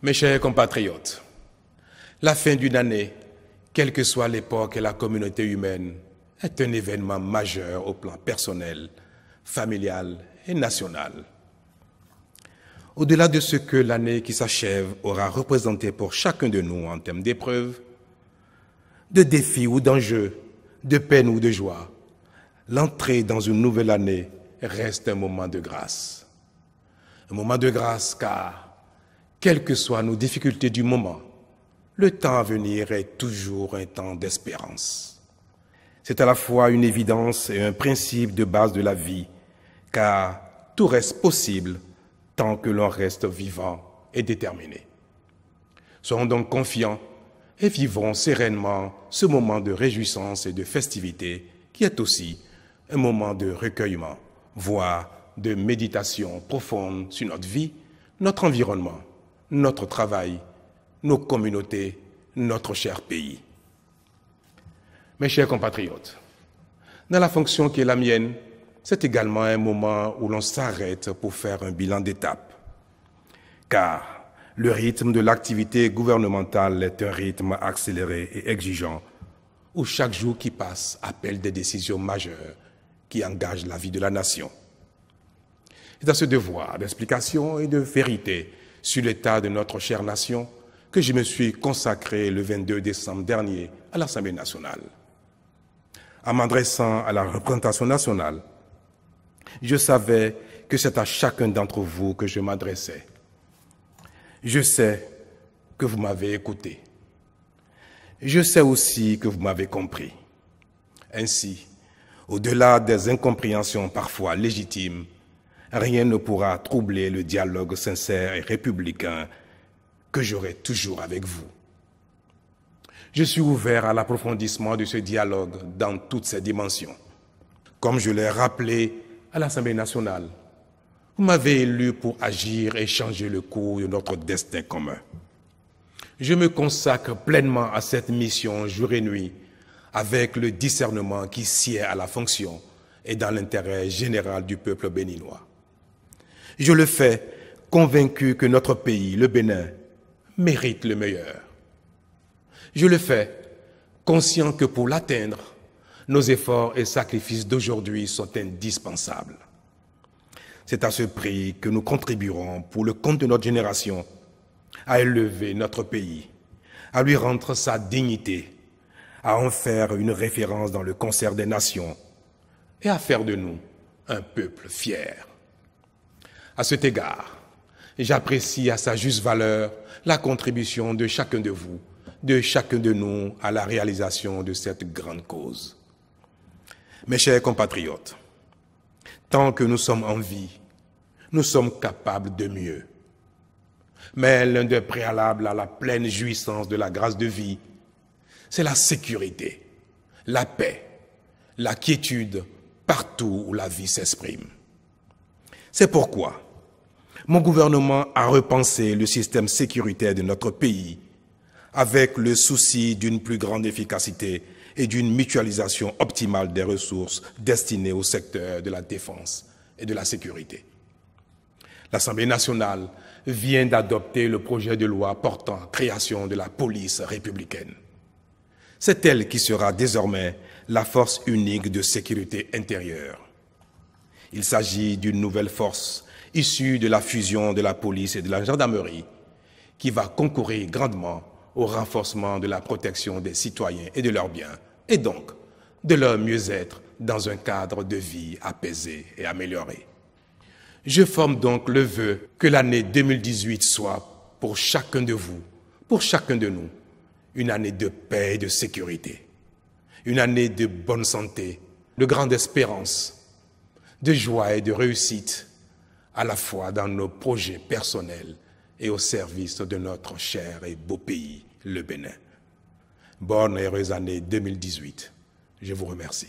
Mes chers compatriotes, la fin d'une année, quelle que soit l'époque et la communauté humaine, est un événement majeur au plan personnel, familial et national. Au-delà de ce que l'année qui s'achève aura représenté pour chacun de nous en termes d'épreuves, de défis ou d'enjeux, de peine ou de joie, l'entrée dans une nouvelle année reste un moment de grâce. Un moment de grâce car, quelles que soient nos difficultés du moment, le temps à venir est toujours un temps d'espérance. C'est à la fois une évidence et un principe de base de la vie, car tout reste possible tant que l'on reste vivant et déterminé. Soyons donc confiants et vivons sereinement ce moment de réjouissance et de festivité qui est aussi un moment de recueillement, voire de méditation profonde sur notre vie, notre environnement, notre travail, nos communautés, notre cher pays. Mes chers compatriotes, dans la fonction qui est la mienne, c'est également un moment où l'on s'arrête pour faire un bilan d'étape. Car le rythme de l'activité gouvernementale est un rythme accéléré et exigeant, où chaque jour qui passe appelle des décisions majeures qui engagent la vie de la nation. C'est à ce devoir d'explication et de vérité sur l'état de notre chère nation que je me suis consacré le 22 décembre dernier à l'Assemblée nationale. En m'adressant à la représentation nationale, je savais que c'est à chacun d'entre vous que je m'adressais. Je sais que vous m'avez écouté. Je sais aussi que vous m'avez compris. Ainsi, au-delà des incompréhensions parfois légitimes, rien ne pourra troubler le dialogue sincère et républicain que j'aurai toujours avec vous. Je suis ouvert à l'approfondissement de ce dialogue dans toutes ses dimensions. Comme je l'ai rappelé à l'Assemblée nationale, vous m'avez élu pour agir et changer le cours de notre destin commun. Je me consacre pleinement à cette mission jour et nuit avec le discernement qui sied à la fonction et dans l'intérêt général du peuple béninois. Je le fais convaincu que notre pays, le Bénin, mérite le meilleur. Je le fais conscient que pour l'atteindre, nos efforts et sacrifices d'aujourd'hui sont indispensables. C'est à ce prix que nous contribuerons, pour le compte de notre génération, à élever notre pays, à lui rendre sa dignité, à en faire une référence dans le concert des nations et à faire de nous un peuple fier. À cet égard, j'apprécie à sa juste valeur la contribution de chacun de vous, de chacun de nous à la réalisation de cette grande cause. Mes chers compatriotes, tant que nous sommes en vie, nous sommes capables de mieux. Mais l'un des préalables à la pleine jouissance de la grâce de vie, c'est la sécurité, la paix, la quiétude partout où la vie s'exprime. C'est pourquoi mon gouvernement a repensé le système sécuritaire de notre pays avec le souci d'une plus grande efficacité et d'une mutualisation optimale des ressources destinées au secteur de la défense et de la sécurité. L'Assemblée nationale vient d'adopter le projet de loi portant création de la police républicaine. C'est elle qui sera désormais la force unique de sécurité intérieure. Il s'agit d'une nouvelle force issue de la fusion de la police et de la gendarmerie qui va concourir grandement au renforcement de la protection des citoyens et de leurs biens, et donc de leur mieux-être dans un cadre de vie apaisé et amélioré. Je forme donc le vœu que l'année 2018 soit, pour chacun de vous, pour chacun de nous, une année de paix et de sécurité, une année de bonne santé, de grande espérance, de joie et de réussite, à la fois dans nos projets personnels et au service de notre cher et beau pays, le Bénin. Bonne et heureuse année 2018. Je vous remercie.